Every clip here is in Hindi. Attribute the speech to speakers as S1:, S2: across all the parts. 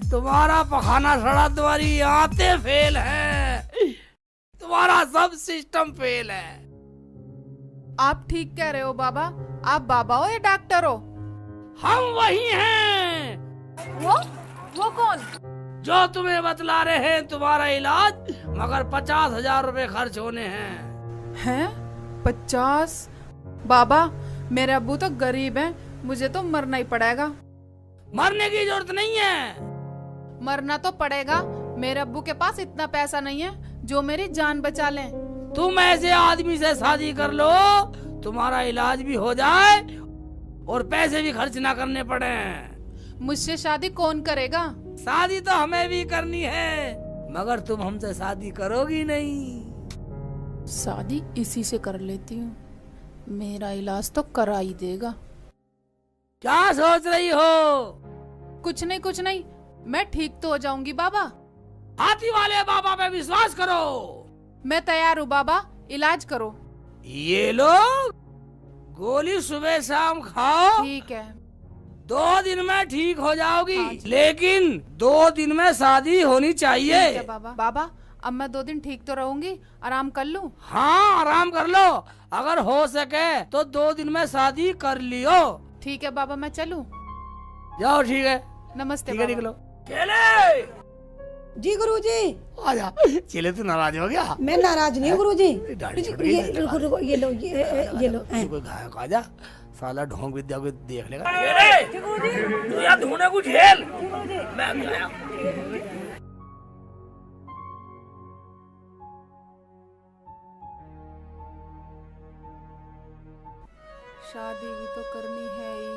S1: तुम्हारा पखाना सड़ा, तुम्हारी आंतें फेल है, तुम्हारा सब सिस्टम फेल है।
S2: आप ठीक कह रहे हो बाबा। आप बाबा हो या डॉक्टर हो?
S1: हम वही हैं
S2: वो कौन?
S1: जो तुम्हें बतला रहे हैं तुम्हारा इलाज, मगर 50,000 रुपए खर्च होने हैं।
S2: हैं 50? बाबा मेरे अब्बू तो गरीब हैं, मुझे तो मरना ही पड़ेगा।
S1: मरने की जरूरत नहीं है।
S2: मरना तो पड़ेगा। मेरे अब्बू के पास इतना पैसा नहीं है जो मेरी जान बचा ले।
S1: तुम ऐसे आदमी से शादी कर लो, तुम्हारा इलाज भी हो जाए और पैसे भी खर्च ना करने पड़े।
S2: मुझसे शादी कौन करेगा?
S1: शादी तो हमें भी करनी है, मगर तुम हमसे शादी करोगी नहीं।
S2: शादी इसी से कर लेती हूँ, मेरा इलाज तो करा ही देगा।
S1: क्या सोच रही हो?
S2: कुछ नहीं, मैं ठीक तो हो जाऊंगी बाबा।
S1: हाथी वाले बाबा पे विश्वास करो।
S2: मैं तैयार हूँ बाबा, इलाज करो।
S1: ये लो गोली सुबह शाम खाओ,
S2: ठीक है।
S1: 2 दिन में ठीक हो जाओगी।
S2: हाँ जी।
S1: लेकिन 2 दिन में शादी होनी चाहिए।
S2: ठीक है बाबा। बाबा अब मैं 2 दिन ठीक तो रहूंगी, आराम कर लूं?
S1: हाँ आराम कर लो, अगर हो सके तो 2 दिन में शादी कर लियो।
S2: ठीक है बाबा, मैं चलूं?
S1: जाओ ठीक है।
S2: नमस्ते
S1: ठीक है,
S2: बाबा।
S1: निकलो। चले
S3: जी गुरुजी।
S1: आजा। चले तू नाराज हो गया?
S3: मैं नाराज नहीं हूँ गुरुजी।
S1: दाढ़ी
S3: जी,
S1: छूट गई
S3: ये
S1: है।
S3: रुको रुको, ये लो ये लो।
S1: तू कोई गायक आजा, साला ढोंग विद्या को देख लेगा। तू यार ढूंढे कुछ झेल, मैं गया।
S2: शादी भी तो करनी है ही,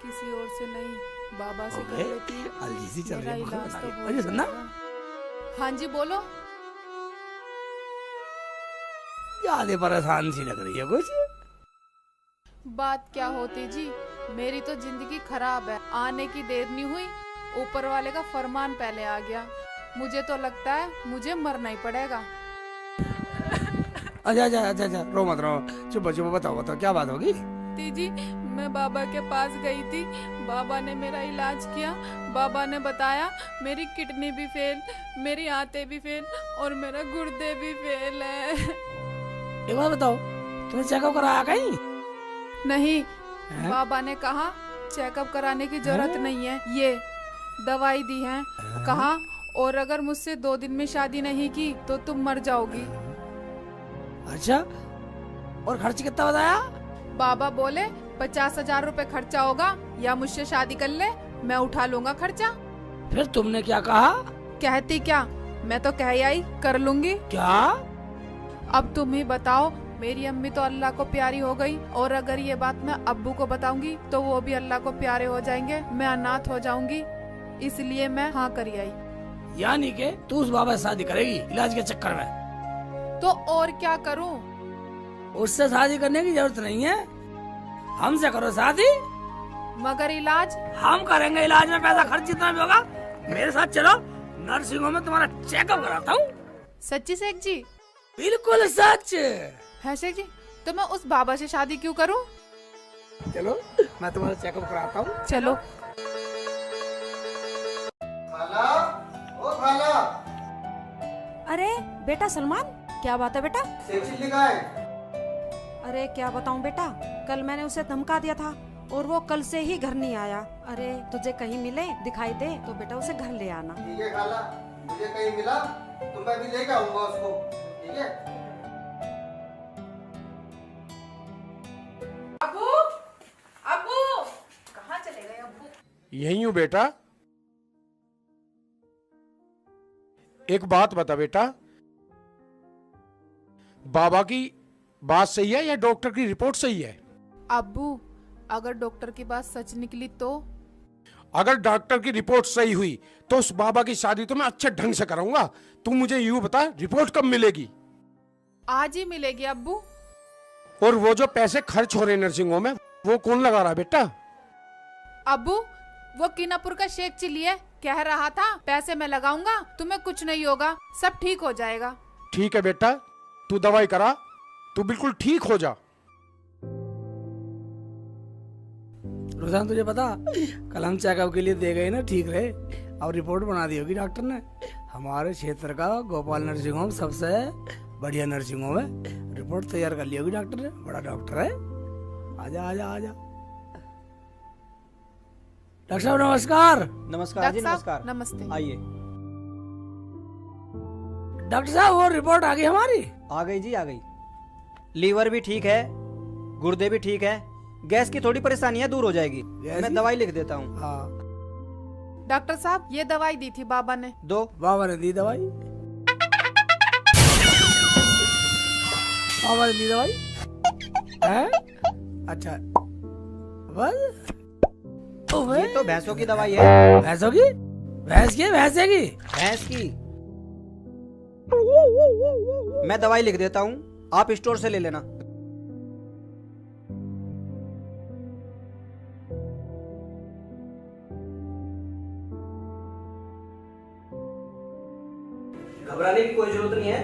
S2: किसी और से नहीं, बाबा से कर लेती हूँ।
S1: अलजी चल
S2: मेरा
S1: रही है,
S2: इलाज तो हो
S1: अरे सुनना,
S2: जाएगा। हाँ जी बोलो।
S1: ज्यादा परेशान सी लग रही है कुछ।
S2: बात क्या होती जी, मेरी तो जिंदगी खराब है। आने की देर नहीं हुई, ऊपर वाले का फरमान पहले आ गया। मुझे तो लगता है मुझे मरना ही पड़ेगा।
S1: अच्छा, रो मत रो, चुप बताओ क्या बात होगी?
S2: जी मैं बाबा के पास गई थी, बाबा ने मेरा इलाज किया। बाबा ने बताया मेरी किडनी भी फेल, मेरी आंतें भी फेल और मेरा गुर्दे भी फेल है।
S1: एक बात बताओ, तुमने चेकअप कराया कहीं?
S2: नहीं,
S1: हैं?
S2: बाबा ने कहा चेकअप कराने की जरूरत नहीं है, ये दवाई दी है। कहा और अगर मुझसे 2 दिन में शादी नहीं की तो तुम मर जाओगी।
S1: अच्छा, और खर्च कितना बताया?
S2: बाबा बोले 50,000 रुपए खर्चा होगा, या मुझसे शादी कर ले, मैं उठा लूंगा खर्चा।
S1: फिर तुमने क्या कहा?
S2: कहती क्या, मैं तो कह आई कर लूंगी।
S1: क्या?
S2: अब तुम ही बताओ, मेरी अम्मी तो अल्लाह को प्यारी हो गई, और अगर ये बात मैं अब्बू को बताऊंगी तो वो भी अल्लाह को प्यारे हो जाएंगे, मैं अनाथ हो जाऊंगी। इसलिए मैं हाँ करी आई।
S1: यानी कि तू उस बाबा से शादी करेगी इलाज के चक्कर में?
S2: तो और क्या करूं?
S1: उससे शादी करने की जरूरत नहीं है, हमसे करो शादी।
S2: मगर इलाज?
S1: हम करेंगे इलाज में पैसा खर्च जितना भी होगा। मेरे साथ चलो, नर्सिंग होम में तुम्हारा चेकअप कराता हूँ।
S2: सच्ची शेख जी?
S1: बिल्कुल सच
S2: है शेख जी, तो मैं उस बाबा से शादी क्यों करूं?
S1: चलो मैं तुम्हारा चेकअप कराता हूँ।
S2: चलो।
S4: खाला, ओ खाला,
S3: अरे बेटा सलमान, क्या बात है बेटा?
S4: सेक्सी लिखा है।
S3: अरे क्या बताऊं बेटा, कल मैंने उसे धमका दिया था और वो कल से ही घर नहीं आया। अरे तुझे कहीं मिले दिखाई दे तो बेटा उसे घर ले आना।
S4: ठीक है खाला, मुझे कहीं मिला तो मैं भी लेकर आऊंगा उसको, ठीक है?
S2: अब्बू, अब्बू, कहाँ चले गए अब्बू?
S5: यही हूँ बेटा। एक बात बता बेटा, बाबा की बात सही है या डॉक्टर की रिपोर्ट सही है?
S2: अब्बू, अगर डॉक्टर की बात सच निकली तो?
S5: अगर डॉक्टर की रिपोर्ट सही हुई तो उस बाबा की शादी तो मैं अच्छे ढंग से कराऊंगा। तू मुझे यूं बता, रिपोर्ट कब मिलेगी?
S2: आज ही मिलेगी अब्बू।
S5: और वो जो पैसे खर्च हो रहे नर्सिंग होम में, वो कौन लगा रहा है बेटा?
S2: अब्बू, वो कीनापुर का शेख चिल्ली है, कह रहा था पैसे मैं लगाऊंगा, तुम्हें कुछ नहीं होगा, सब ठीक हो जाएगा।
S5: ठीक है बेटा, तू दवाई करा, तू बिल्कुल ठीक हो जा।
S1: रुझान तुझे पता, कल हम चेकअप के लिए दे गए ना, ठीक रहे। अब रिपोर्ट बना दी होगी डॉक्टर ने। हमारे क्षेत्र का गोपाल नर्सिंग होम सबसे बढ़िया नर्सिंग होम है। रिपोर्ट तैयार कर ली होगी डॉक्टर ने, बड़ा डॉक्टर है। आजा आजा आजा। डॉक्टर साहब नमस्कार।
S6: नमस्कार जी,
S2: डॉक्टर साहब,
S6: नमस्कार।
S2: नमस्ते।
S6: आइए।
S1: डॉक्टर साहब वो रिपोर्ट आ गई हमारी।
S6: आ गई जी, आ गई। लीवर भी ठीक है, गुर्दे भी ठीक है, गैस की थोड़ी परेशानियां दूर हो जाएगी।
S1: गैस
S6: मैं
S1: की?
S6: दवाई लिख देता हूँ।
S1: हाँ
S2: डॉक्टर साहब ये दवाई दी थी बाबा ने।
S6: दो।
S1: बाबा ने दी दवाई। बाबा ने दी दवाई है? अच्छा बस। ओए,
S6: ये तो भैंसों की दवाई है।
S1: भैंसों की? भैंसे की?
S6: भैंस की। मैं दवाई लिख देता हूँ, आप स्टोर से ले लेना। घबराने की कोई जरूरत नहीं है,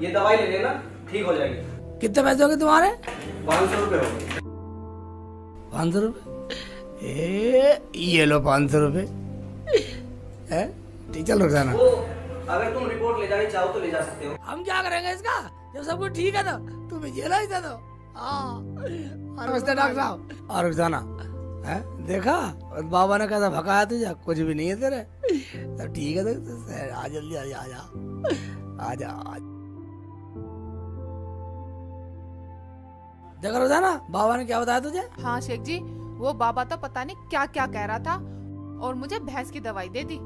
S6: ये दवाई ले लेना, ठीक हो जाएगी।
S1: कितने पैसे हो गए तुम्हारे?
S6: 500 रुपए हो गए।
S1: 500 रुपए? ये लो 500 रुपए है। ठीक, चलो रोजाना।
S6: वो अगर तुम रिपोर्ट ले जानी चाहो तो ले जा सकते हो।
S1: हम क्या करेंगे इसका जब सब कुछ ठीक है तो तुम्हें ये ला दो। हाँ नमस्ते डॉक्टर साहब। और रोजाना है देखा बाबा ने कैसा भगाया तुझे, कुछ भी नहीं है तेरे। तो ठीक है तो आ जल्दी आ जा आ जा। देखा रोजाना बाबा ने क्या बताया तुझे?
S2: हाँ शेख जी, वो बाबा तो पता नहीं क्या क्या कह रहा था और मुझे भैंस की दवाई दे दी।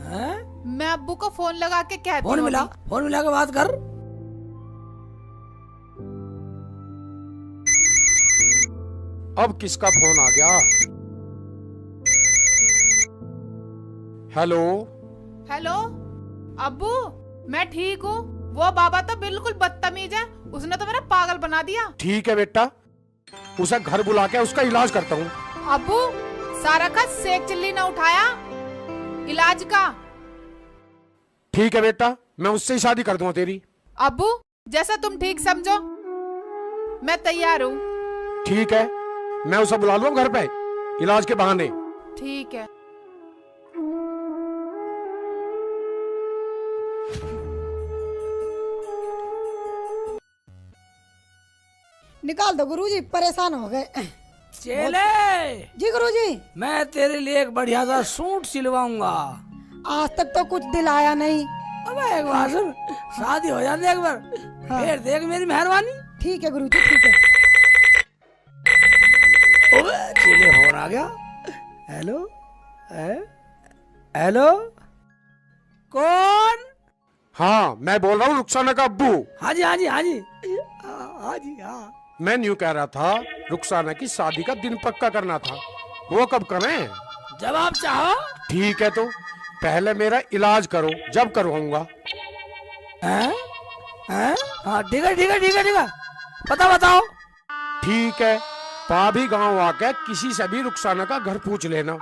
S1: हैं?
S2: मैं अब्बू को फोन लगा के कहती
S1: फोन
S2: हूँ
S1: मिला,
S2: अभी।
S1: फोन मिला के बात कर।
S5: अब किसका फोन आ गया? हेलो।
S2: हेलो अब्बू, मैं ठीक हूँ। वो बाबा तो बिल्कुल बदतमीज है, उसने तो मेरा पागल बना दिया।
S5: ठीक है बेटा, उसे घर बुला के उसका इलाज करता हूँ।
S2: अब्बू सारा का सेक चिल्ली न उठाया इलाज का।
S5: ठीक है बेटा, मैं उससे ही शादी कर दूंगा तेरी।
S2: अब्बू जैसा तुम ठीक समझो, मैं तैयार हूँ।
S5: ठीक है, मैं उसे बुला लूंगा घर पे इलाज के बहाने।
S2: ठीक है।
S7: निकाल दो गुरुजी, परेशान हो गए।
S1: चले
S7: जी गुरुजी,
S1: मैं तेरे लिए एक बढ़िया सा सूट सिलवाऊंगा।
S7: आज तक तो कुछ दिलाया नहीं।
S1: अब एक बार सुन, शादी हो जाने एक बार फिर देख मेरी मेहरबानी।
S7: ठीक है गुरुजी, ठीक है।
S1: ओए चले फोन आ गया। हेलो हेलो कौन?
S5: हाँ, मैं बोल रहा हूँ रुखसाना का अब्बू।
S1: हाँ जी हाँ जी हाँ जी हाँ जी हाँ।
S5: मैं न्यू कह रहा था रुखसाना की शादी का दिन पक्का करना था, वो कब करें?
S1: जब आप चाहो।
S5: ठीक है, तो पहले मेरा इलाज करो, जब करवाऊंगा।
S1: हैं? हैं? हाँ ठीक है ठीक है ठीक है ठीक है, पता बताओ।
S5: ठीक है, पाभी गांव आके किसी से भी रुखसाना का घर पूछ लेना।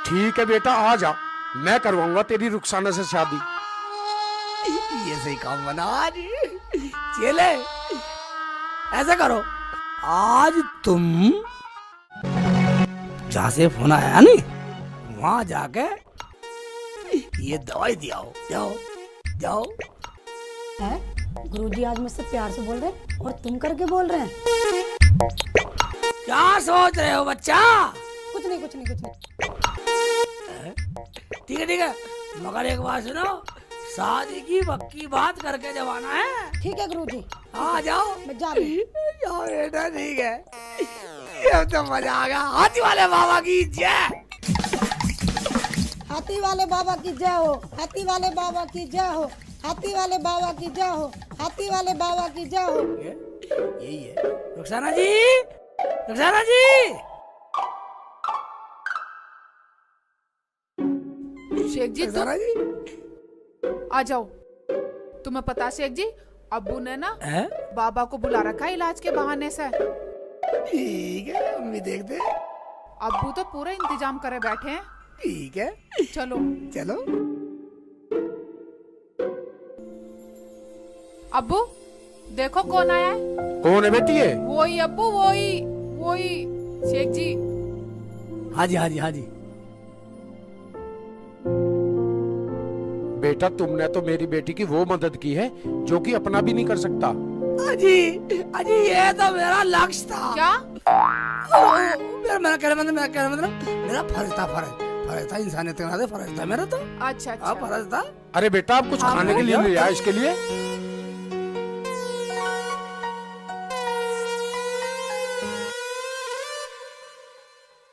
S5: ठीक है बेटा, आ जा, मैं करवाऊंगा तेरी रुखसाना से शादी।
S1: ये सही काम बना आज। चले ऐसा करो, आज तुम जहाँ से फोन आया नहीं वहां जाके ये दवाई दियाओ। जाओ जाओ।
S7: है गुरुजी आज मुझसे प्यार से बोल रहे और तुम करके बोल रहे हैं।
S1: क्या सोच रहे हो बच्चा?
S7: कुछ नहीं कुछ नहीं कुछ नहीं।
S1: ठीक है मगर एक बात सुनो, शादी की पक्की बात करके जब आना है।
S7: ठीक है गुरुजी,
S1: हाँ जाओ।
S7: मैं जा रही हूँ।
S1: जाओ बेटा, ठीक है। ये तो मजा आ गया। हाथी वाले बाबा की जय।
S7: हाथी वाले बाबा की जय हो, हाथी वाले बाबा की जय हो, हाथी वाले बाबा की जय हो, हाथी वाले बाबा की जय हो।
S1: यही है। रुखसाना जी, रुखसाना जी।
S2: शेख जी
S1: रुखसाना जी
S2: आ जाओ। तुम्हें पता शेख जी, अब्बू ने ना
S1: हैं?
S2: बाबा को बुला रखा है इलाज के बहाने से।
S1: ठीक है, हम भी देखते हैं।
S2: अब्बू तो पूरा इंतजाम करे बैठे हैं।
S1: ठीक है,
S2: चलो
S1: चलो।
S2: अब्बू देखो कौन आया है।
S5: कौन है बेटी? है
S2: वही अब्बू, कोई शेख जी।
S1: हाँ जी हाँ जी हाँ जी।
S5: बेटा तुमने तो मेरी बेटी की वो मदद की है जो कि अपना भी नहीं कर सकता।
S1: अजी अजी ये तो मेरा लक्ष्य था।
S2: क्या?
S1: मेरा कहना मतलब मेरा फर्ज था इंसानियत के नाते फर्ज था मेरा तो।
S2: अच्छा
S1: हाँ
S2: अच्छा।
S1: फर्ज था।
S5: अरे बेटा आप कुछ खाने के लिए ले आए इसके लिए।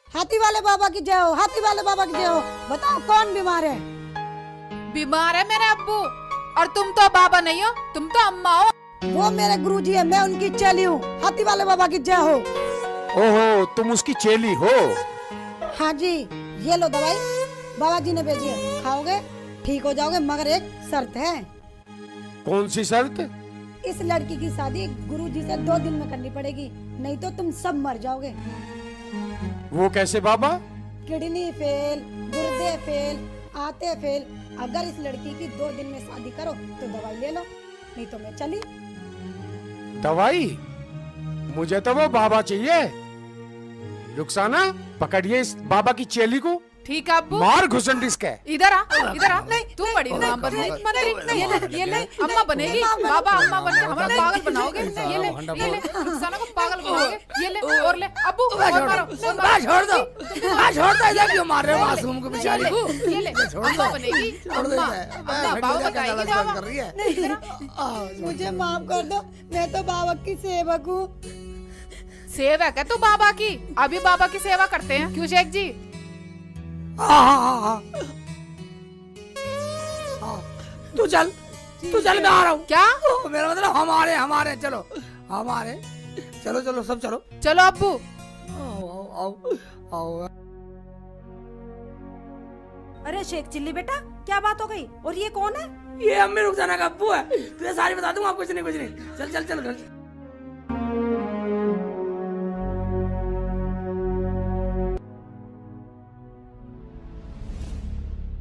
S7: हाथी वाले बाबा की जय हो, हाथी वाले बाबा की जय हो। बताओ कौन बीमार है?
S2: बीमार है मेरे अब्बू, और तुम तो बाबा नहीं हो, तुम तो अम्मा हो।
S7: वो मेरे गुरुजी है, मैं उनकी चेली हूँ। हाथी वाले बाबा की जय हो।
S5: ओहो तुम उसकी चेली हो।
S7: हाँ जी, ये लो दवाई, बाबा जी ने भेजी है, खाओगे ठीक हो जाओगे, मगर एक शर्त है।
S5: कौन सी शर्त?
S7: इस लड़की की शादी गुरुजी से 2 दिन में करनी पड़ेगी, नहीं तो तुम सब मर जाओगे।
S5: वो कैसे बाबा?
S7: किडनी फेल, गुर्दे फेल, आते फेल। अगर इस लड़की की 2 दिन में शादी करो तो दवाई ले लो, नहीं तो मैं चली।
S5: दवाई? मुझे तो वो बाबा चाहिए। रुखसाना पकड़िए इस बाबा की चेली को,
S2: ठीक है अब्बू।
S5: मार घुसन डिस्क है।
S2: इधर आ, इधर आ। तू बड़ी नाम बदली। ये ले अम्मा बनेगी, बाबा अम्मा बन के हमें पागल बनाओगे। ये ले रुखसाना को पागल बनाओगे। ये ले और ले अब्बू, और मारो।
S1: छोड़ दो इधर क्यों मार रहे हो मासूम को बेचारी को?
S2: ये ले अम्मा बनेगी, अम्मा बाबा बताएगी बाबा।
S1: कर रही है।
S7: मुझे माफ कर दो, मैं तो बाबा की सेवक हूँ।
S2: सेवक है तू बाबा की? अभी बाबा की सेवा करते हैं क्यों शेख जी?
S1: हाँ। तू चल मैं आ रहा हूँ।
S2: क्या?
S1: मेरा मतलब हमारे चलो सब चलो।
S2: चलो अब्बू।
S1: आओ।
S3: अरे शेख चिल्ली बेटा, क्या बात हो गई? और ये कौन है?
S1: ये अम्मी रुखसाना का अब्बू है, तुझे सारी बता दूंगा। कुछ नहीं। चल घर।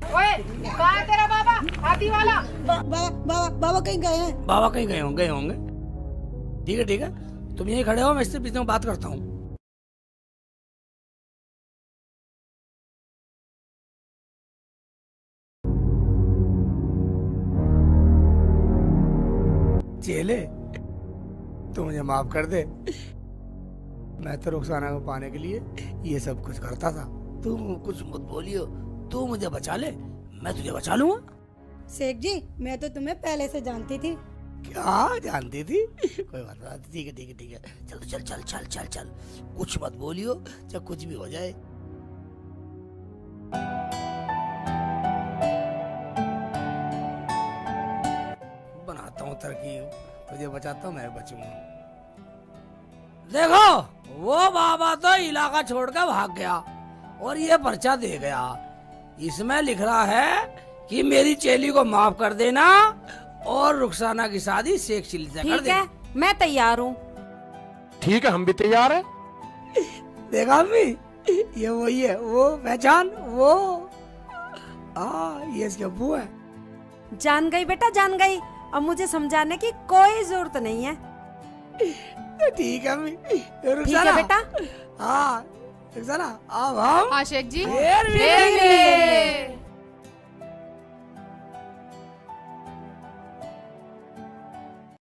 S2: ओए, कहाँ है तेरा बाबा हाथी वाला?
S7: बाबा कहीं गए हैं?
S1: बाबा कहीं गए होंगे। ठीक है तुम यहीं खड़े हो, मैं इससे बीच में बात करता हूँ। चेले तू मुझे माफ कर दे, मैं तो रुखसाना को पाने के लिए ये सब कुछ करता था। तू कुछ मत बोलियो, तू मुझे बचा ले, मैं तुझे बचा लूंगा।
S7: शेख जी, मैं तो तुम्हें पहले से जानती थी।
S1: क्या जानती थी? कोई बात नहीं। ठीक है। चल। कुछ मत बोलियो, चाहे कुछ भी हो जाए। बनाता हूँ तरकीब, तुझे बचाता हूँ, मैं बचूंगा। देखो वो बाबा तो इलाका छोड़कर भाग गया और ये पर्चा दे गया। इसमें लिख रहा है कि मेरी चेली को माफ कर देना और रुखसाना की शादी शेख चिल्ली से कर
S3: ठीक
S1: दे।
S3: है, मैं तैयार हूँ।
S5: ठीक है हम भी तैयार हैं।
S1: देखा अम्मी, ये वही है, वो पहचान वो। ये इसके अब्बू है।
S3: जान गई बेटा, जान गई। अब मुझे समझाने की कोई जरूरत नहीं है।
S1: ठीक है अम्मी।
S3: ठीक है बेटा।
S1: हाँ रुखसाना, अब हम
S2: हाँ शेख जी।
S1: फिर
S2: फिर मिलेंगे।